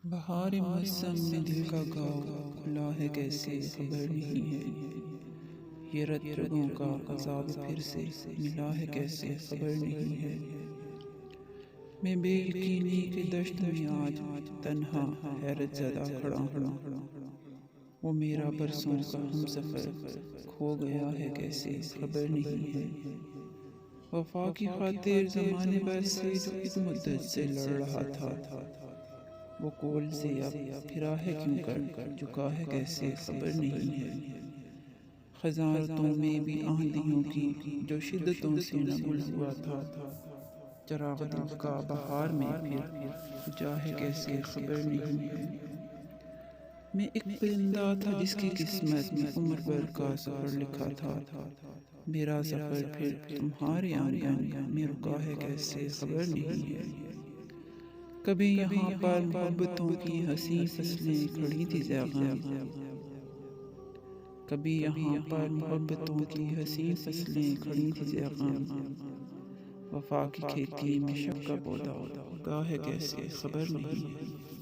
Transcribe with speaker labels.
Speaker 1: بہار موسم میں دل کا گاؤ کھلا ہے کیسے خبر نہیں ہے، یہ رت رگوں کا عذاب پھر سے ملا ہے کیسے خبر نہیں ہے۔ میں بیل کینی کے دشت میں آج تنہا حیرت زدہ کھڑا ہوں، وہ میرا برسوں کا ہم سفر کھو گیا ہے کیسے خبر نہیں ہے۔ وفا کی خاطر زمانے بھر سے جو ایک مدت سے لڑ رہا تھا، وہ کول سے اب پھرا ہے کیوں کر چکا ہے کیسے خبر نہیں ہے۔ خزانتوں میں بھی آندھیوں کی جو شدتوں سے نگل ہوا تھا، چراغ دل کا بہار میں پھر بجھا ہے کیسے خبر نہیں ہے۔ میں ایک پرندہ تھا جس کی قسمت میں عمر بھر کا سفر لکھا تھا، میرا سفر پھر تمہارے آنگن میں رکا ہے کیسے خبر نہیں ہے۔ کبھی یہاں پر محبتوں کی حسین فصلیں کھڑی تھی زیغام، کبھی یہاں پر محبتوں کی حسین فصلیں کھڑی تھی زیغام، وفا کی کھیتی میں شب کا پودا اگا ہے کیسے خبر نہیں ہے۔